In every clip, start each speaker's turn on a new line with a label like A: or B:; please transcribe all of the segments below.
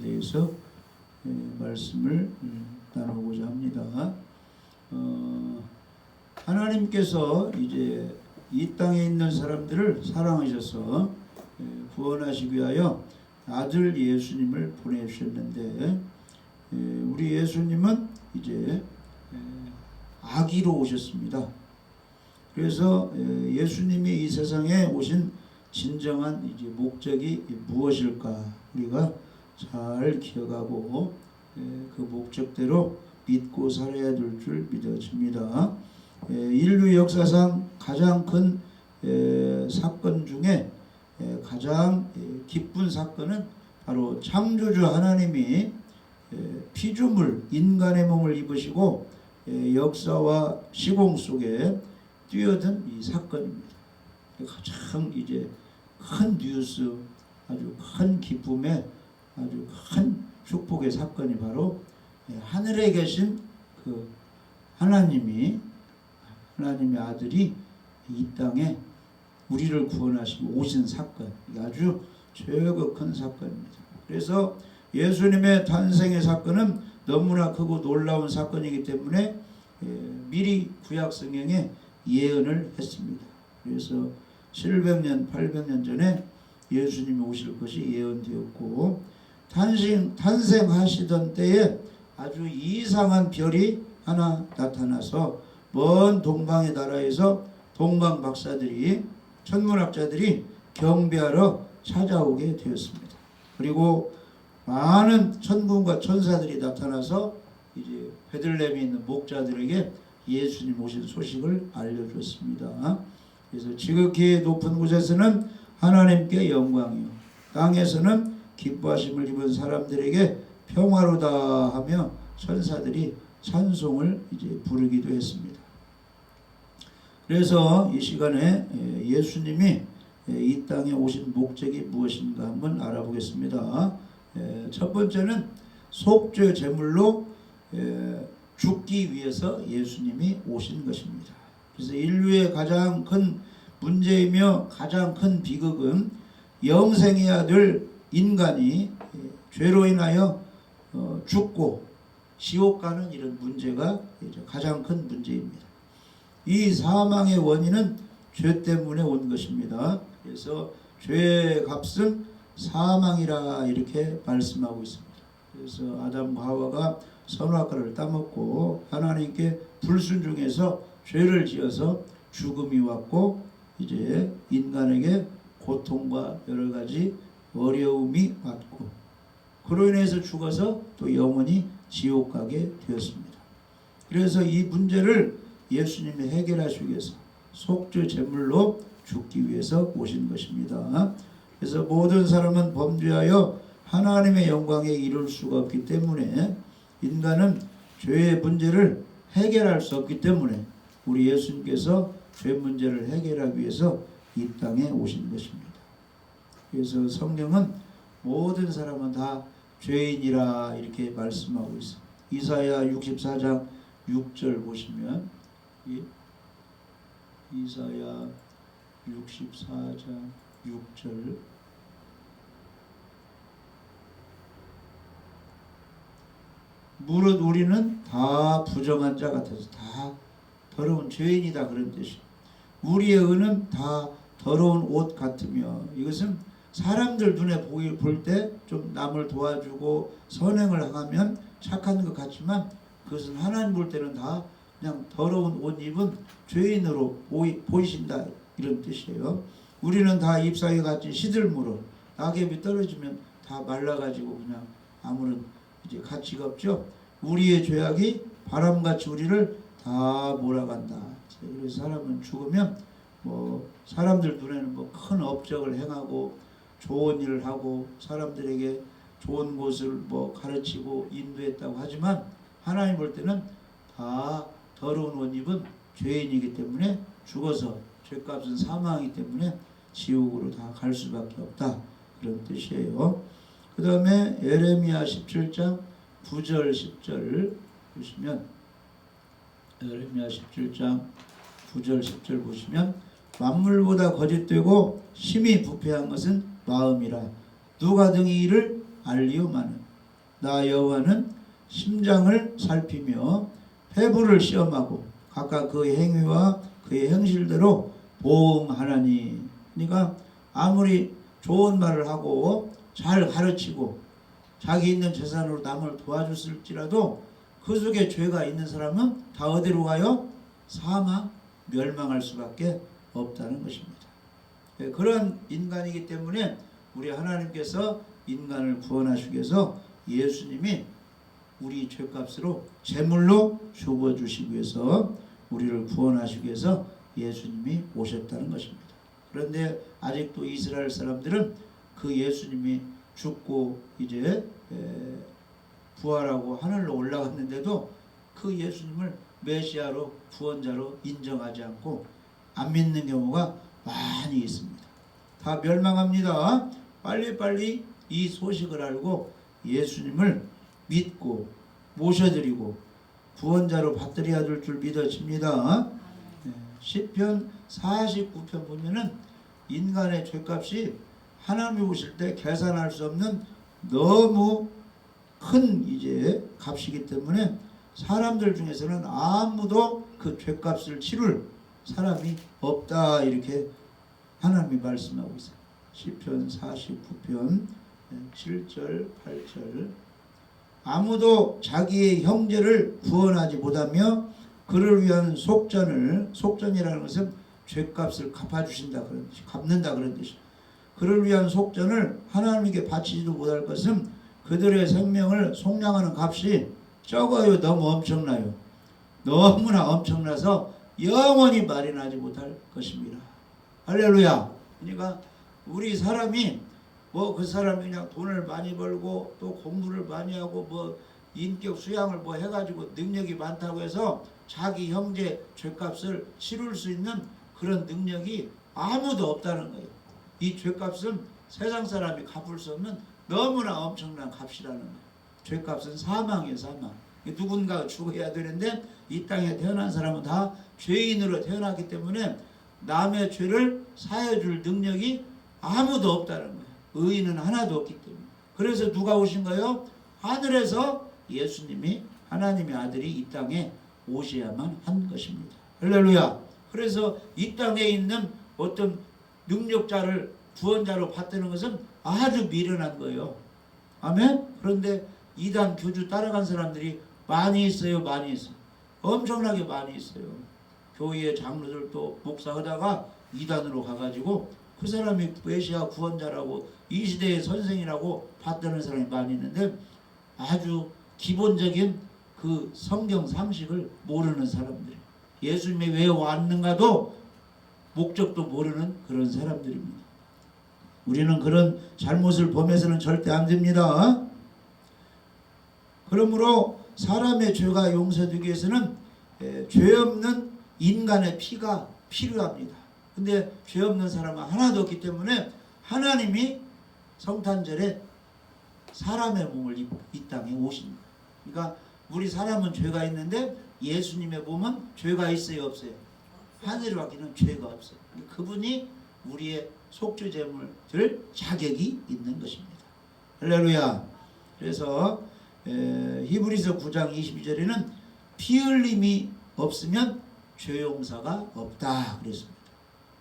A: 대해서 말씀을 나누고자 합니다. 하나님께서 이제 이 땅에 있는 사람들을 사랑하셔서 구원하시기 위하여 아들 예수님을 보내주셨는데, 우리 예수님은 이제 아기로 오셨습니다. 그래서 예수님이 이 세상에 오신 진정한 이제 목적이 무엇일까 우리가 잘 기억하고 그 목적대로 믿고 살아야 될 줄 믿어집니다. 인류 역사상 가장 큰 사건 중에 가장 기쁜 사건은 바로 창조주 하나님이 피조물 인간의 몸을 입으시고 역사와 시공 속에 뛰어든 이 사건입니다. 가장 이제 큰 뉴스, 아주 큰 기쁨의 아주 큰 축복의 사건이 바로 하늘에 계신 그 하나님의 아들이 이 땅에 우리를 구원하시고 오신 사건, 아주 최고 큰 사건입니다. 그래서 예수님의 탄생의 사건은 너무나 크고 놀라운 사건이기 때문에 미리 구약 성경에 예언을 했습니다. 그래서 700년, 800년 전에 예수님이 오실 것이 예언되었고, 탄생하시던 때에 아주 이상한 별이 하나 나타나서 먼 동방의 나라에서 동방 박사들이, 천문학자들이 경배하러 찾아오게 되었습니다. 그리고 많은 천군과 천사들이 나타나서 이제 베들레헴에 있는 목자들에게 예수님 오신 소식을 알려주었습니다. 그래서 지극히 높은 곳에서는 하나님께 영광이요, 땅에서는 기뻐하심을 입은 사람들에게 평화로다 하며 천사들이 찬송을 이제 부르기도 했습니다. 그래서 이 시간에 예수님이 이 땅에 오신 목적이 무엇인가 한번 알아보겠습니다. 첫 번째는 속죄 제물로 죽기 위해서 예수님이 오신 것입니다. 그래서 인류의 가장 큰 문제이며 가장 큰 비극은 영생해야 될 인간이 죄로 인하여 죽고 지옥 가는 이런 문제가 가장 큰 문제입니다. 이 사망의 원인은 죄 때문에 온 것입니다. 그래서 죄의 값은 사망이라 이렇게 말씀하고 있습니다. 그래서 아담과 하와가 선악과를 따먹고 하나님께 불순종해서 죄를 지어서 죽음이 왔고, 이제 인간에게 고통과 여러 가지 어려움이 왔고, 그로 인해서 죽어서 또 영원히 지옥 가게 되었습니다. 그래서 이 문제를 예수님이 해결하시기 위해서 속죄 제물로 죽기 위해서 오신 것입니다. 그래서 모든 사람은 범죄하여 하나님의 영광에 이룰 수가 없기 때문에, 인간은 죄의 문제를 해결할 수 없기 때문에 우리 예수님께서 죄 문제를 해결하기 위해서 이 땅에 오신 것입니다. 그래서 성경은 모든 사람은 다 죄인이라 이렇게 말씀하고 있습니다. 이사야 64장 6절 보시면, 이사야 64장 6절, 무릇 우리는 다 부정한 자 같아서 다 더러운 죄인이다 그런 뜻이에요. 우리의 의는 다 더러운 옷 같으며, 이것은 사람들 눈에 볼 때 좀 남을 도와주고 선행을 하면 착한 것 같지만, 그것은 하나님 볼 때는 다 그냥 더러운 옷 입은 죄인으로 보이신다 이런 뜻이에요. 우리는 다 잎사귀 같이 시들물어, 낙엽이 떨어지면 다 말라가지고 그냥 아무런 이제 가치가 없죠. 우리의 죄악이 바람같이 우리를 다 몰아간다. 그래서 사람은 죽으면 사람들 눈에는 큰 업적을 행하고 좋은 일을 하고 사람들에게 좋은 곳을 가르치고 인도했다고 하지만, 하나님 볼 때는 다 더러운 옷 입은 죄인이기 때문에 죽어서 죄값은 사망이기 때문에 지옥으로 다 갈 수밖에 없다 그런 뜻이에요. 그 다음에 예레미야 17장 9절 10절 보시면, 예레미야 17장 9절 10절 보시면, 만물보다 거짓되고 심히 부패한 것은 마음이라 누가 등이 이를 알리오마는 나 여호와는 심장을 살피며 폐부를 시험하고 각각 그의 행위와 그의 행실대로 보응하나니. 그러니까 아무리 좋은 말을 하고 잘 가르치고 자기 있는 재산으로 남을 도와줬을지라도 그 속에 죄가 있는 사람은 다 어디로 가요? 사망, 멸망할 수밖에 없다는 것입니다. 그런 인간이기 때문에 우리 하나님께서 인간을 구원하시기 위해서 예수님이 우리 죄값으로 제물로 죽어주시기 위해서 우리를 구원하시기 위해서 예수님이 오셨다는 것입니다. 그런데 아직도 이스라엘 사람들은 그 예수님이 죽고 이제 부활하고 하늘로 올라갔는데도 그 예수님을 메시아로 구원자로 인정하지 않고 안 믿는 경우가 많이 있습니다. 다 멸망합니다. 빨리빨리 이 소식을 알고 예수님을 믿고 모셔드리고 구원자로 받들여야 될 줄 믿어집니다. 시편 49편 보면은 인간의 죄값이 하나님이 보실 때 계산할 수 없는 너무 큰 이제 값이기 때문에 사람들 중에서는 아무도 그 죄값을 치룰 사람이 없다, 이렇게 하나님이 말씀하고 있어요. 시편 49편 7절 8절 아무도 자기의 형제를 구원하지 못하며 그를 위한 속전이라는 것은 죄값을 갚아주신다 그런 뜻이, 갚는다 그런 뜻이. 그를 위한 속전을 하나님께 바치지도 못할 것은 그들의 생명을 속량하는 값이 적어요. 너무 엄청나요. 너무나 엄청나서 영원히 말이 나지 못할 것입니다. 할렐루야. 그러니까 우리 사람이 뭐 그 사람이 그냥 돈을 많이 벌고 또 공부를 많이 하고 뭐 인격 수양을 뭐 해가지고 능력이 많다고 해서 자기 형제 죄값을 치룰 수 있는 그런 능력이 아무도 없다는 거예요. 이 죄값은 세상 사람이 갚을 수 없는 너무나 엄청난 값이라는 거예요. 죄값은 사망이에요. 사망. 누군가 죽어야 되는데 이 땅에 태어난 사람은 다 죄인으로 태어났기 때문에 남의 죄를 사해줄 능력이 아무도 없다는 거예요. 의인은 하나도 없기 때문에. 그래서 누가 오신 거예요? 하늘에서 예수님이, 하나님의 아들이 이 땅에 오셔야만 한 것입니다. 할렐루야. 그래서 이 땅에 있는 어떤 능력자를 구원자로 받드는 것은 아주 미련한 거예요. 아멘? 그런데 이단 교주 따라간 사람들이 많이 있어요. 많이 있어요. 엄청나게 많이 있어요. 교회의 장로들도 목사하다가 이단으로 가가지고 그 사람이 메시아 구원자라고 이 시대의 선생이라고 받드는 사람이 많이 있는데 아주 기본적인 그 성경 상식을 모르는 사람들이에요. 예수님이 왜 왔는가도 목적도 모르는 그런 사람들입니다. 우리는 그런 잘못을 범해서는 절대 안 됩니다. 그러므로 사람의 죄가 용서되기 위해서는 죄 없는 인간의 피가 필요합니다. 근데 죄 없는 사람은 하나도 없기 때문에 하나님이 성탄절에 사람의 몸을 이 땅에 오신 거예요. 그러니까 우리 사람은 죄가 있는데 예수님의 몸은 죄가 있어요, 없어요? 하늘에 왔기는 죄가 없어요. 그분이 우리의 속죄 제물 될 자격이 있는 것입니다. 할렐루야. 그래서 히브리서 9장 22절에는 피 흘림이 없으면 죄 용서가 없다 그랬습니다.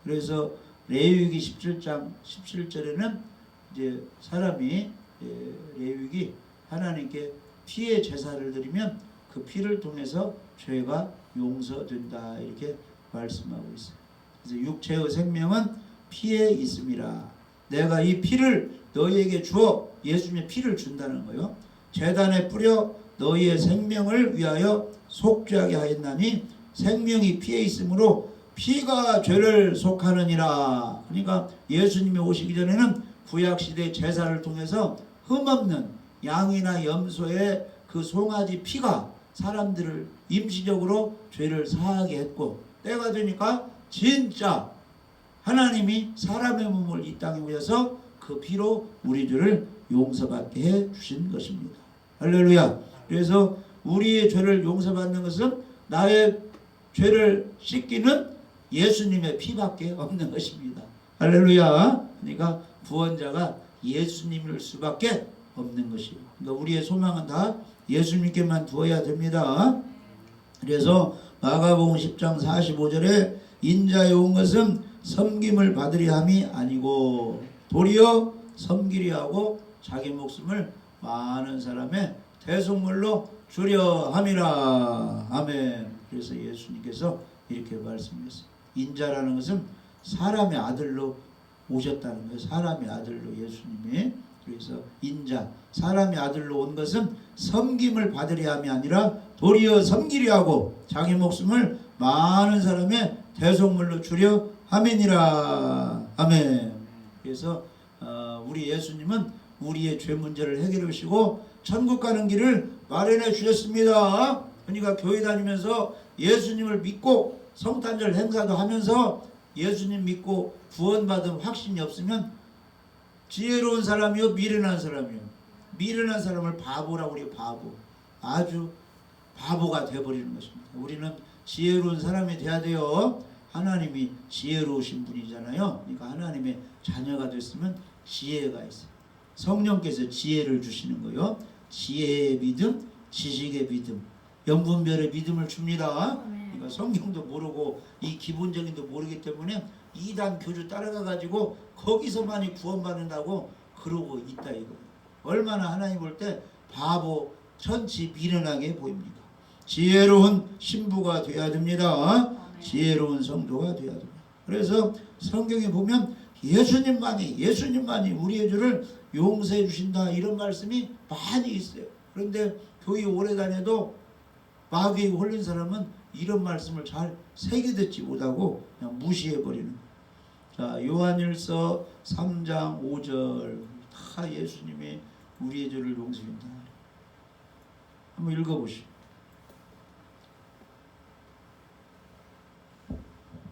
A: 그래서 레위기 17장 17절에는 이제 사람이 레위기 하나님께 피의 제사를 드리면 그 피를 통해서 죄가 용서된다 이렇게 말씀하고 있어요. 그래서 육체의 생명은 피에 있음이라. 내가 이 피를 너희에게 주어 예수님의 피를 준다는 거예요. 제단에 뿌려 너희의 생명을 위하여 속죄하게 하였나니 생명이 피에 있으므로 피가 죄를 속하느니라. 그러니까 예수님이 오시기 전에는 구약시대 제사를 통해서 흠없는 양이나 염소의 그 송아지 피가 사람들을 임시적으로 죄를 사하게 했고 때가 되니까 진짜 하나님이 사람의 몸을 이 땅에 오셔서 그 피로 우리 죄를 용서받게 해 주신 것입니다. 할렐루야. 그래서 우리의 죄를 용서받는 것은 나의 죄를 씻기는 예수님의 피밖에 없는 것입니다. 할렐루야. 그러니까 구원자가 예수님일 수밖에 없는 것이에요. 그러니까 우리의 소망은 다 예수님께만 두어야 됩니다. 그래서 마가복음 10장 45절에 인자에 온 것은 섬김을 받으려 함이 아니고 도리어 섬기려 하고 자기 목숨을 많은 사람의 대속물로 주려 함이라. 아멘. 그래서 예수님께서 이렇게 말씀하셨어요. 인자라는 것은 사람의 아들로 오셨다는 거예요. 사람의 아들로 예수님이. 그래서 인자, 사람의 아들로 온 것은 섬김을 받으려 함이 아니라 도리어 섬기려 하고 자기 목숨을 많은 사람의 대속물로 주려 함이니라. 아멘. 그래서 우리 예수님은 우리의 죄 문제를 해결해 주시고 천국 가는 길을 마련해 주셨습니다. 그러니까 교회 다니면서 예수님을 믿고 성탄절 행사도 하면서 예수님 믿고 구원받은 확신이 없으면 지혜로운 사람이요 미련한 사람이요. 미련한 사람을 바보라고 우리 바보. 아주 바보가 되어버리는 것입니다. 우리는 지혜로운 사람이 돼야 돼요. 하나님이 지혜로우신 분이잖아요. 그러니까 하나님의 자녀가 됐으면 지혜가 있어요. 성령께서 지혜를 주시는 거예요. 지혜의 믿음, 지식의 믿음, 영분별의 믿음을 줍니다. 그러니까 성경도 모르고 이 기본적인도 모르기 때문에 이단 교주 따라가가지고 거기서만이 구원받는다고 그러고 있다 이거. 얼마나 하나님 볼 때 바보, 천치, 미련하게 보입니까? 지혜로운 신부가 돼야 됩니다. 지혜로운 성도가 돼야 됩니다. 그래서 성경에 보면 예수님만이 우리의 죄를 용서해 주신다 이런 말씀이 많이 있어요. 그런데 교회 오래 다녀도 마귀에 홀린 사람은 이런 말씀을 잘 새겨듣지 못하고 그냥 무시해버리는 거예요. 자, 요한일서 3장 5절 다 예수님이 우리의 죄를 용서해 준다. 한번 읽어보시죠.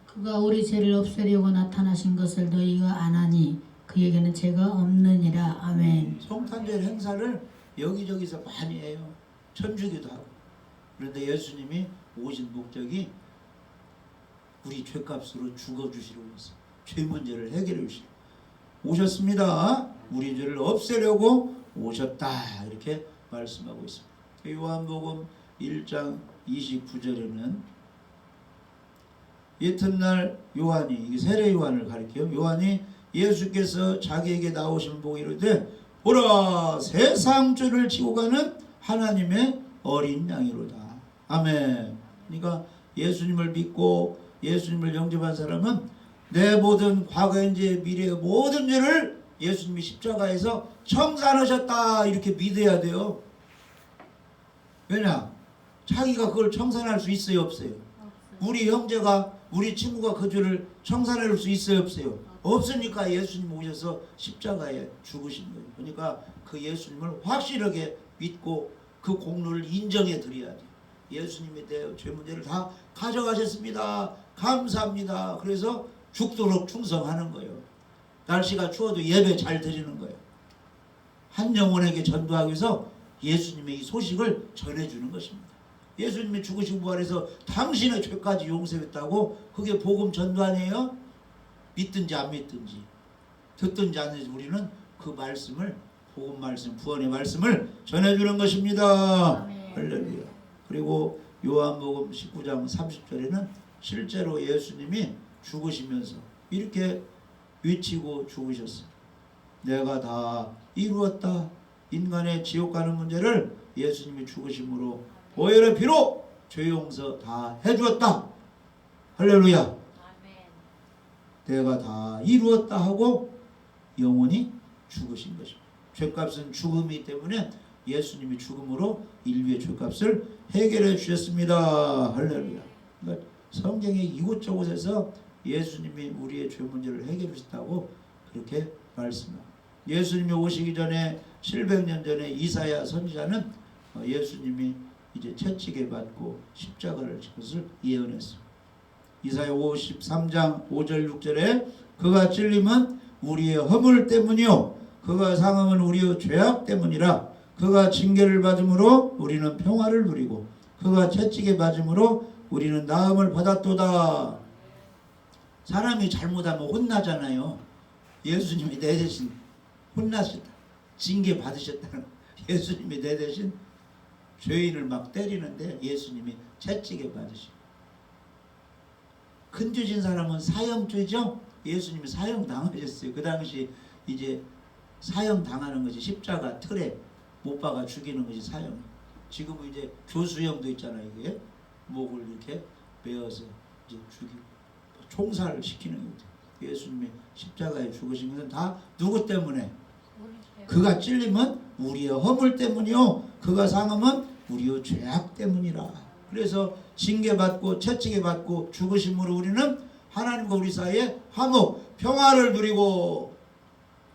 B: 그가 우리 죄를 없애려고 나타나신 것을 너희가 아나니 그에게는 죄가 없느니라. 아멘.
A: 성탄절 행사를 여기저기서 많이 해요. 천주교도 하고. 그런데 예수님이 오신 목적이 우리 죄값으로 죽어주시려고 했어요. 죄 문제를 해결해 주시려 오셨습니다. 우리 죄를 없애려고 오셨다 이렇게 말씀하고 있습니다. 요한복음 1장 29절에는 이튿날 요한이, 이게 세례 요한을 가리켜요. 요한이 예수께서 자기에게 나오신 보고 이르되 보라 세상 죄를 지고 가는 하나님의 어린 양이로다. 아멘. 그러니까 예수님을 믿고 예수님을 영접한 사람은 내 모든 과거 현재 미래의 모든 죄를 예수님이 십자가에서 청산하셨다 이렇게 믿어야 돼요. 왜냐? 자기가 그걸 청산할 수 있어요 없어요? 우리 형제가 우리 친구가 그 죄를 청산할 수 있어요 없어요? 없으니까 예수님 오셔서 십자가에 죽으신 거예요. 그러니까 그 예수님을 확실하게 믿고 그 공로를 인정해 드려야 돼요. 예수님에 대해 죄 문제를 다 가져가셨습니다. 감사합니다. 그래서 죽도록 충성하는 거예요. 날씨가 추워도 예배 잘 드리는 거예요. 한 영혼에게 전도하기 위해서 예수님의 이 소식을 전해주는 것입니다. 예수님이 죽으시고 부활해서 당신의 죄까지 용서했다고 그게 복음 전도 아니에요? 믿든지 안 믿든지 듣든지 안 듣든지 우리는 그 말씀을 복음 말씀 구원의 말씀을 전해주는 것입니다. 할렐루야. 그리고 요한복음 19장 30절에는 실제로 예수님이 죽으시면서 이렇게 외치고 죽으셨어요. 내가 다 이루었다. 인간의 지옥 가는 문제를 예수님이 죽으심으로 보혈의 피로 죄 용서 다 해주었다. 할렐루야. 내가 다 이루었다 하고 영원히 죽으신 것입니다. 죄값은 죽음이기 때문에 예수님이 죽음으로 인류의 죄값을 해결해 주셨습니다. 할렐루야. 그러니까 성경의 이곳저곳에서 예수님이 우리의 죄 문제를 해결해 주셨다고 그렇게 말씀합니다. 예수님이 오시기 전에 700년 전에 이사야 선지자는 예수님이 이제 채찍에 맞고 십자가를 질 것을 예언했습니다. 이사야 53장 5절 6절에 그가 찔림은 우리의 허물 때문이요 그가 상함은 우리의 죄악 때문이라 그가 징계를 받음으로 우리는 평화를 누리고 그가 채찍에 맞음으로 우리는 나음을 받았도다. 사람이 잘못하면 혼나잖아요. 예수님이 내 대신 혼나셨다. 징계 받으셨다는 예수님이 내 대신 죄인을 막 때리는데 예수님이 채찍에 맞으시고, 큰 죄 진 사람은 사형죄죠. 예수님이 사형 당하셨어요. 그 당시 이제 사형 당하는 것이 십자가 틀에 못 박아 죽이는 것이 사형. 지금은 이제 교수형도 있잖아요. 이게 목을 이렇게 베어서 이제 죽이고 총살을 시키는 거죠. 예수님이 십자가에 죽으신 것은 다 누구 때문에? 그가 찔리면 우리의 허물 때문이요, 그가 상하면 우리의 죄악 때문이라. 그래서 징계받고 채찍에 받고 죽으심으로 우리는 하나님과 우리 사이에 화목, 평화를 누리고,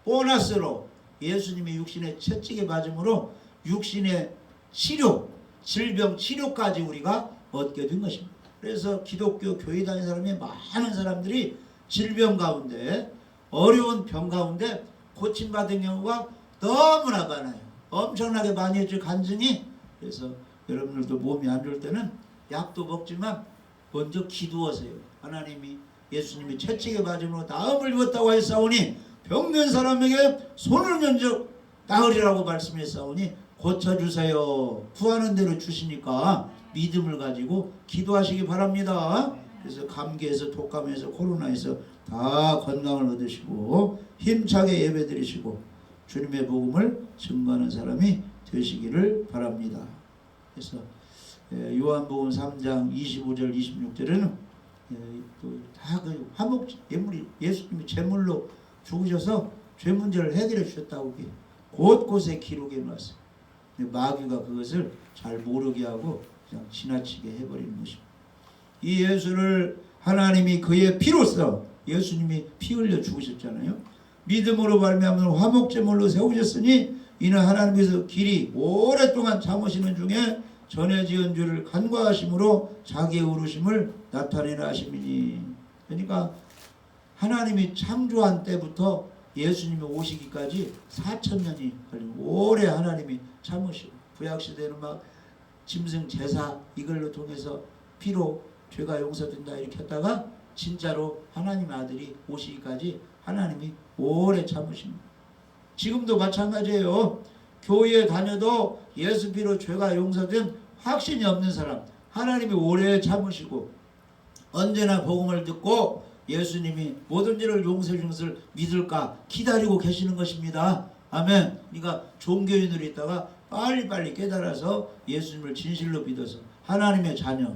A: 보너스로 예수님이 육신의 채찍에 맞음으로 육신의 치료, 질병 치료까지 우리가 얻게 된 것입니다. 그래서 기독교 교회 다니는 사람이 많은 사람들이 질병 가운데, 어려운 병 가운데 고침받은 경우가 너무나 많아요. 엄청나게 많이 했죠, 간증이. 그래서 여러분들도 몸이 안 좋을 때는 약도 먹지만 먼저 기도하세요. 하나님이 예수님이 채찍에 맞음으로 나음을 입었다고 하였사오니 병든 사람에게 손을 먼저 나으리라고 말씀했사오니 고쳐주세요. 구하는 대로 주시니까 믿음을 가지고 기도하시기 바랍니다. 그래서 감기에서 독감에서 코로나에서 다 건강을 얻으시고 힘차게 예배드리시고 주님의 복음을 증거하는 사람이 되시기를 바랍니다. 그래서 요한복음 3장 25절 26절에는 다 그 화목 예물이 예수님이 제물로 죽으셔서 죄 문제를 해결해 주셨다고 곳곳에 기록해 놨어요. 마귀가 그것을 잘 모르게 하고 그냥 지나치게 해버리는 것입니다. 이 예수를 하나님이 그의 피로써, 예수님이 피 흘려 죽으셨잖아요. 믿음으로 말미암아 화목제물로 세우셨으니 이는 하나님께서 길이 오랫동안 참으시는 중에 전에 지은 죄를 간과하심으로 자기의 의로심을 나타내라 하심이니. 그러니까 하나님이 창조한 때부터 예수님이 오시기까지 4,000년이 걸린 오래 하나님이 참으시고, 구약시대는 막 짐승 제사 이걸로 통해서 피로 죄가 용서된다 이렇게 했다가 진짜로 하나님의 아들이 오시기까지 하나님이 오래 참으십니다. 지금도 마찬가지예요. 교회에 다녀도 예수 피로 죄가 용서된 확신이 없는 사람, 하나님이 오래 참으시고 언제나 복음을 듣고 예수님이 모든 죄를 용서해 주는 것을 믿을까 기다리고 계시는 것입니다. 아멘. 그러니까 종교인으로 있다가 빨리빨리 깨달아서 예수님을 진실로 믿어서 하나님의 자녀,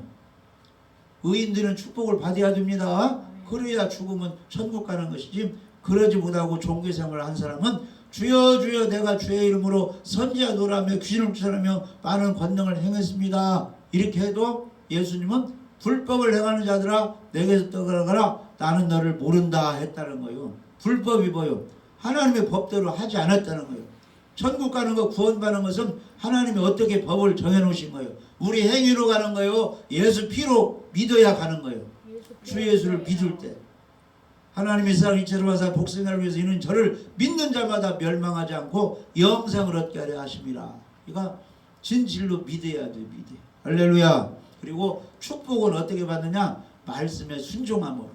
A: 의인들은 축복을 받아야 됩니다. 그래야 죽으면 천국 가는 것이지, 그러지 못하고 종교생활을 한 사람은 주여 주여 내가 주의 이름으로 선지자노라며 귀신을 쫓아내며 많은 권능을 행했습니다. 이렇게 해도 예수님은 불법을 행하는 자들아 내게서 떠나가라, 나는 너를 모른다 했다는 거예요. 불법이 뭐요? 하나님의 법대로 하지 않았다는 거예요. 천국 가는 거, 구원받는 것은 하나님이 어떻게 법을 정해놓으신 거예요. 우리 행위로 가는 거예요. 예수 피로 믿어야 가는 거예요. 주 예수를 믿을 때 하나님이 세상을 이처럼 하사 복생하기 위해서 이는 저를 믿는 자마다 멸망하지 않고 영생을 얻게 하려 하심이라. 그러니까 진실로 믿어야 돼. 믿어. 할렐루야. 그리고 축복은 어떻게 받느냐? 말씀의 순종함으로,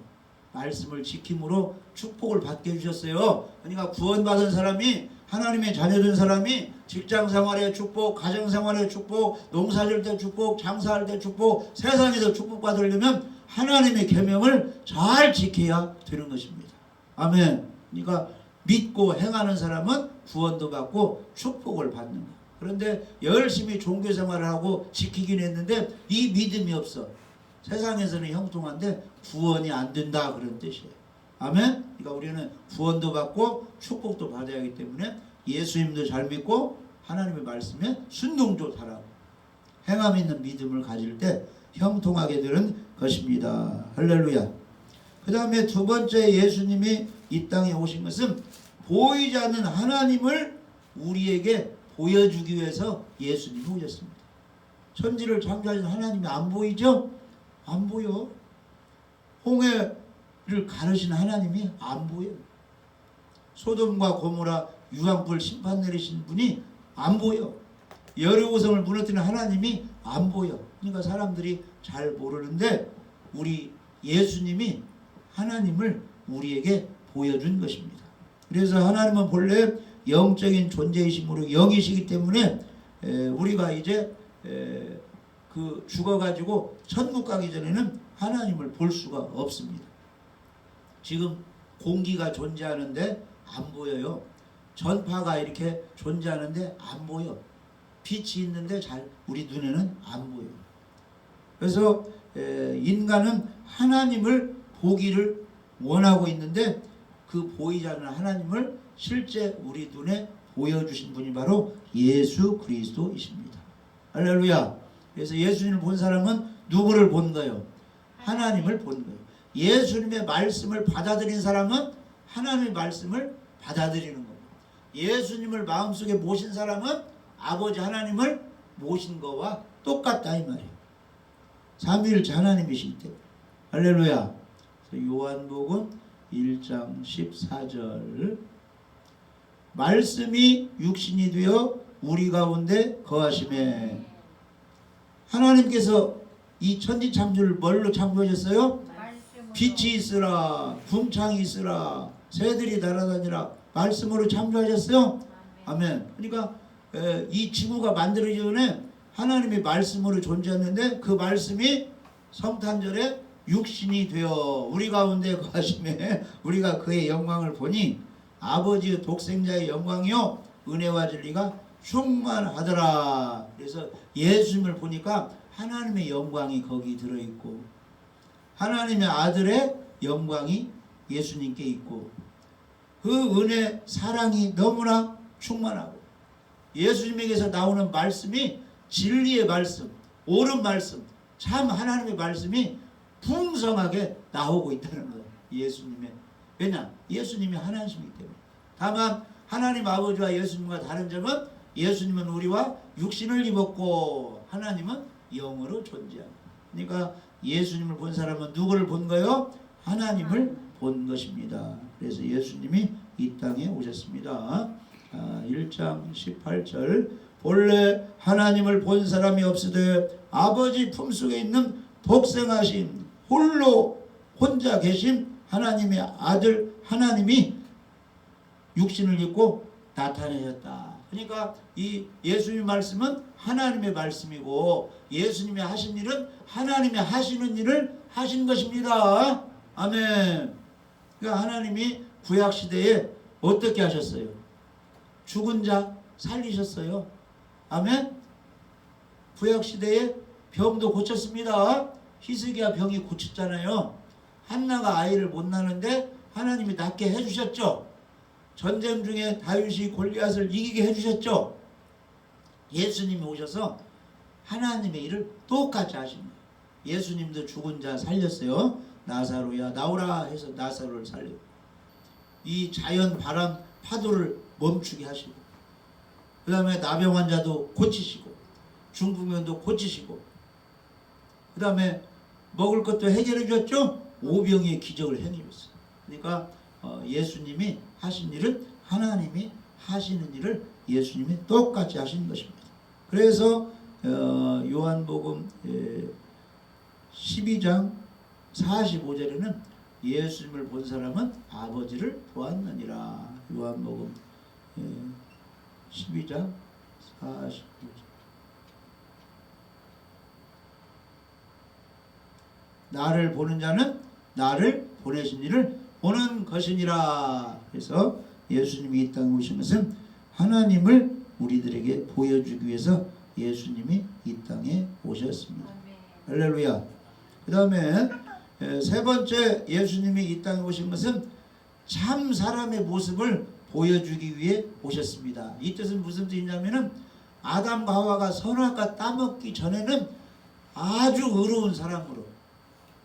A: 말씀을 지킴으로 축복을 받게 해주셨어요. 그러니까 구원받은 사람이, 하나님의 자녀된 사람이 직장생활의 축복, 가정생활의 축복, 농사질 때 축복, 장사할 때 축복, 세상에서 축복받으려면 하나님의 계명을 잘 지켜야 되는 것입니다. 아멘. 그러니까 믿고 행하는 사람은 구원도 받고 축복을 받는 것. 그런데 열심히 종교생활을 하고 지키긴 했는데 이 믿음이 없어. 세상에서는 형통한데 구원이 안 된다, 그런 뜻이에요. 아멘. 그러니까 우리는 구원도 받고 축복도 받아야 하기 때문에 예수님도 잘 믿고 하나님의 말씀에 순종도 잘하고 행함 있는 믿음을 가질 때 형통하게 되는 것입니다. 할렐루야. 그 다음에 두 번째 예수님이 이 땅에 오신 것은 보이지 않는 하나님을 우리에게 보여주기 위해서 예수님이 오셨습니다. 천지를 창조하신 하나님이 안 보이죠? 안 보여. 홍해를 가르신 하나님이 안 보여. 소돔과 고모라 유황불 심판 내리신 분이 안 보여. 여리고성을 무너뜨리는 하나님이 안 보여. 그러니까 사람들이 잘 모르는데 우리 예수님이 하나님을 우리에게 보여준 것입니다. 그래서 하나님은 본래 영적인 존재이심으로 영이시기 때문에 우리가 이제 그 죽어가지고 천국 가기 전에는 하나님을 볼 수가 없습니다. 지금 공기가 존재하는데 안 보여요. 전파가 이렇게 존재하는데 안 보여. 빛이 있는데 잘 우리 눈에는 안 보여. 그래서 인간은 하나님을 보기를 원하고 있는데 그 보이지 않는 하나님을 실제 우리 눈에 보여주신 분이 바로 예수 그리스도이십니다. 할렐루야. 그래서 예수님을 본 사람은 누구를 본 거예요? 하나님을 본 거예요. 예수님의 말씀을 받아들인 사람은 하나님의 말씀을 받아들이는 거예요. 예수님을 마음속에 모신 사람은 아버지 하나님을 모신 거와 똑같다 이 말이에요. 삼위일체 하나님이시기 때문에. 할렐루야. 요한복음 1장 14절 말씀이 육신이 되어 우리 가운데 거하심에 하나님께서 이 천지창조를 뭘로 창조하셨어요? 빛이 있으라 궁창이 있으라 새들이 날아다니라 말씀으로 창조하셨어요. 아멘. 그러니까 이 지구가 만들어지기 전에 하나님의 말씀으로 존재했는데 그 말씀이 성탄절에 육신이 되어 우리 가운데 거하심에 우리가 그의 영광을 보니 아버지의 독생자의 영광이요 은혜와 진리가 충만하더라. 그래서 예수님을 보니까 하나님의 영광이 거기 들어있고 하나님의 아들의 영광이 예수님께 있고 그 은혜 사랑이 너무나 충만하고 예수님에게서 나오는 말씀이 진리의 말씀 옳은 말씀 참 하나님의 말씀이 풍성하게 나오고 있다는 거예요. 예수님의. 왜냐? 예수님이 하나님이기 때문에. 다만 하나님 아버지와 예수님과 다른 점은 예수님은 우리와 육신을 입었고 하나님은 영으로 존재합니다. 그러니까 예수님을 본 사람은 누구를 본 거예요? 하나님을 본 것입니다. 그래서 예수님이 이 땅에 오셨습니다. 1장 18절 본래 하나님을 본 사람이 없으되 아버지 품속에 있는 독생하신 홀로 혼자 계신 하나님의 아들 하나님이 육신을 입고 나타내셨다. 그러니까 이 예수님의 말씀은 하나님의 말씀이고 예수님이 하신 일은 하나님이 하시는 일을 하신 것입니다. 아멘. 그러니까 하나님이 구약시대에 어떻게 하셨어요? 죽은 자 살리셨어요. 아멘. 구약시대에 병도 고쳤습니다. 히스기야 병이 고쳤잖아요. 한나가 아이를 못 낳는데 하나님이 낳게 해주셨죠. 전쟁 중에 다윗이 골리앗을 이기게 해주셨죠. 예수님이 오셔서 하나님의 일을 똑같이 하신 거예요. 예수님도 죽은 자 살렸어요. 나사로야 나오라 해서 나사로를 살리고 이 자연 바람 파도를 멈추게 하시고 그 다음에 나병 환자도 고치시고 중풍병도 고치시고 그 다음에 먹을 것도 해결해 주셨죠. 오병이의 기적을 행해 줬어요. 그러니까 예수님이 하신 일은 하나님이 하시는 일을 예수님이 똑같이 하신 것입니다. 그래서 요한복음 12장 45절에는 예수님을 본 사람은 아버지를 보았느니라. 요한복음 12장 45절 나를 보는 자는 나를 보내신 이를 보는 것이니라. 그래서 예수님이 이 땅에 오신 것은 하나님을 우리들에게 보여주기 위해서 예수님이 이 땅에 오셨습니다. 할렐루야. 그 다음에 세 번째 예수님이 이 땅에 오신 것은 참 사람의 모습을 보여주기 위해 오셨습니다. 이 뜻은 무슨 뜻이냐면은 아담과 하와가 선악과 따먹기 전에는 아주 의로운 사람으로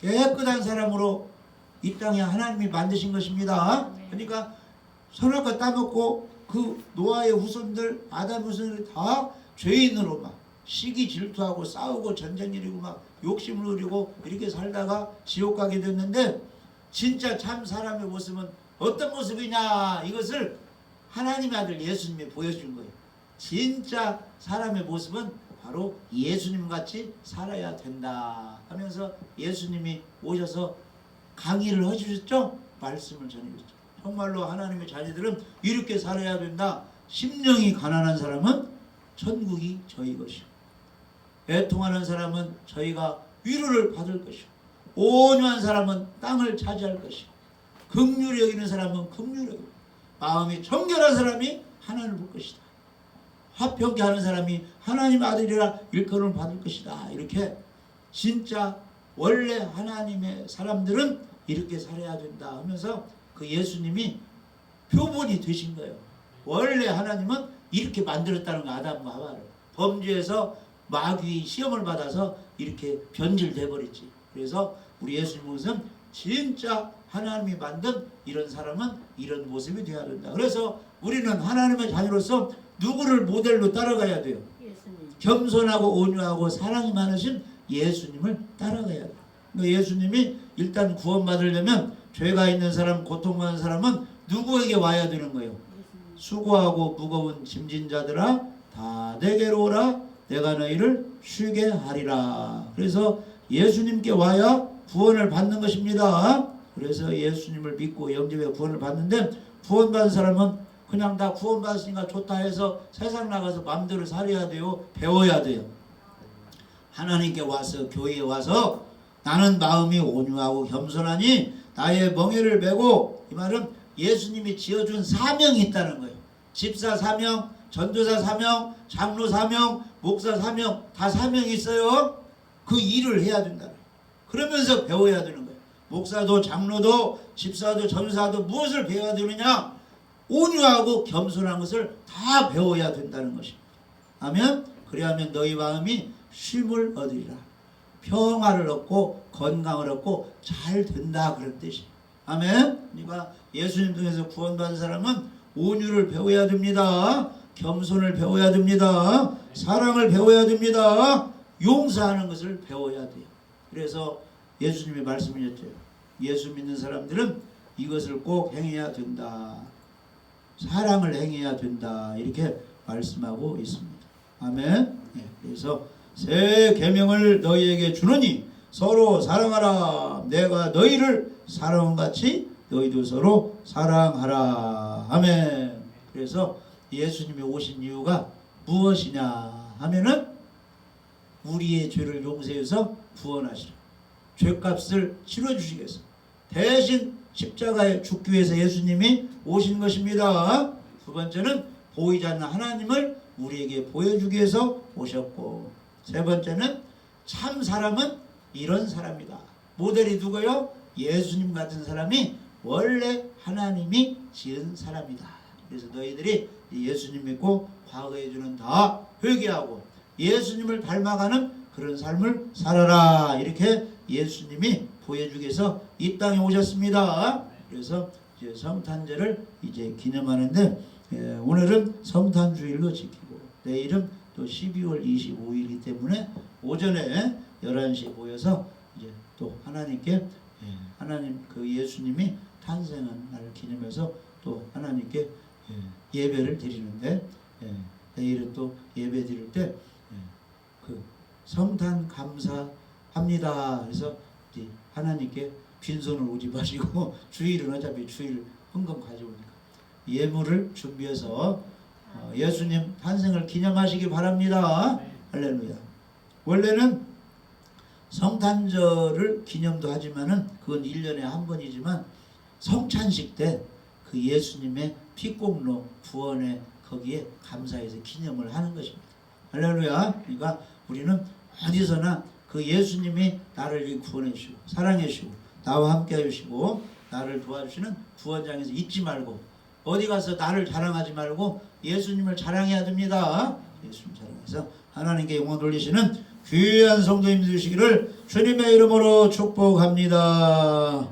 A: 깨끗한 사람으로 이 땅에 하나님이 만드신 것입니다. 그러니까 선악과 따먹고 그 노아의 후손들 아담 후손들이 다 죄인으로 막 시기 질투하고 싸우고 전쟁 일이고 막 욕심을 부리고 이렇게 살다가 지옥 가게 됐는데 진짜 참 사람의 모습은 어떤 모습이냐 이것을 하나님의 아들 예수님이 보여준 거예요. 진짜 사람의 모습은 바로 예수님같이 살아야 된다 하면서 예수님이 오셔서 강의를 해주셨죠. 말씀을 전해주셨죠. 정말로 하나님의 자녀들은 이렇게 살아야 된다. 심령이 가난한 사람은 천국이 저희 것이요. 애통하는 사람은 저희가 위로를 받을 것이요. 온유한 사람은 땅을 차지할 것이요. 긍휼히 여기는 사람은 긍휼히 여기고, 마음이 정결한 사람이 하나님을 볼 것이다. 화평케 하는 사람이 하나님 아들이라 일컬음을 받을 것이다. 이렇게 진짜 원래 하나님의 사람들은 이렇게 살아야 된다 하면서 그 예수님이 표본이 되신 거예요. 원래 하나님은 이렇게 만들었다는 거. 아담과 하와를 범죄에서 마귀 시험을 받아서 이렇게 변질돼 버렸지. 그래서 우리 예수님은 진짜 하나님이 만든 이런 사람은 이런 모습이 되어야 된다. 그래서 우리는 하나님의 자녀로서 누구를 모델로 따라가야 돼요?
B: 예수님.
A: 겸손하고 온유하고 사랑이 많으신 예수님을 따라가야 돼요. 그러니까 예수님이 일단 구원받으려면 죄가 있는 사람, 고통받는 사람은 누구에게 와야 되는 거예요? 수고하고 무거운 짐진 자들아 다 내게로 오라, 내가 너희를 쉬게 하리라. 그래서 예수님께 와야 구원을 받는 것입니다. 그래서 예수님을 믿고 영접해 구원을 받는데, 구원받은 사람은 그냥 다 구원받았으니까 좋다 해서 세상 나가서 마음대로 살아야 돼요? 배워야 돼요? 하나님께 와서, 교회에 와서 나는 마음이 온유하고 겸손하니 나의 멍에를 메고, 이 말은 예수님이 지어준 사명이 있다는 거예요. 집사 사명, 전도사 사명, 장로 사명, 목사 사명, 다 사명이 있어요. 그 일을 해야 된다. 그러면서 배워야 되는 거예요. 목사도 장로도 집사도 전도사도 무엇을 배워야 되느냐? 온유하고 겸손한 것을 다 배워야 된다는 것입니다. 아멘. 그래야면 너희 마음이 쉼을 얻으리라. 평화를 얻고 건강을 얻고 잘 된다, 그런 뜻이에요. 아멘. 그러니까 예수님 통해서 구원받은 사람은 온유를 배워야 됩니다. 겸손을 배워야 됩니다. 사랑을 배워야 됩니다. 용서하는 것을 배워야 돼요. 그래서 예수님의 말씀이었죠. 예수 믿는 사람들은 이것을 꼭 행해야 된다. 사랑을 행해야 된다. 이렇게 말씀하고 있습니다. 아멘. 네, 그래서 새 계명을 너희에게 주노니 서로 사랑하라. 내가 너희를 사랑한 같이 너희도 서로 사랑하라. 아멘. 그래서 예수님이 오신 이유가 무엇이냐 하면은 우리의 죄를 용서해서 구원하시라. 죄값을 치러주시겠어. 대신 십자가에 죽기 위해서 예수님이 오신 것입니다. 두 번째는 보이지 않는 하나님을 우리에게 보여주기 위해서 오셨고, 세 번째는 참 사람은 이런 사람이다. 모델이 누구요? 예수님 같은 사람이 원래 하나님이 지은 사람이다. 그래서 너희들이 예수님 믿고 과거의 죄는 다 회개하고 예수님을 닮아가는 그런 삶을 살아라. 이렇게 예수님이 보여주기 위해서 이 땅에 오셨습니다. 그래서 이제 성탄절을 이제 기념하는데, 오늘은 성탄주일로 지키고 내일은 또 12월 25일이기 때문에 오전에 11시에 모여서 이제 또 하나님께 하나님 그 예수님이 탄생한 날을 기념해서 또 하나님께 예배를 드리는데, 내일은 또 예배 드릴 때 그 성탄 감사합니다. 그래서 이제 하나님께 빈손을 오지 마시고 주일은 어차피 주일 헌금 가져오니까 예물을 준비해서 예수님 탄생을 기념하시기 바랍니다. 할렐루야. 원래는 성탄절을 기념도 하지만은 그건 1년에 한 번이지만 성찬식 때 그 예수님의 피공로 구원에 거기에 감사해서 기념을 하는 것입니다. 할렐루야. 그러니까 우리는 어디서나 그 예수님이 나를 구원해 주시고 사랑해 주시고 나와 함께 해주시고 나를 도와주시는 구원장에서 잊지 말고, 어디 가서 나를 자랑하지 말고 예수님을 자랑해야 됩니다. 예수님 자랑해서 하나님께 영광 돌리시는 귀한 성도님 되시기를 주님의 이름으로 축복합니다.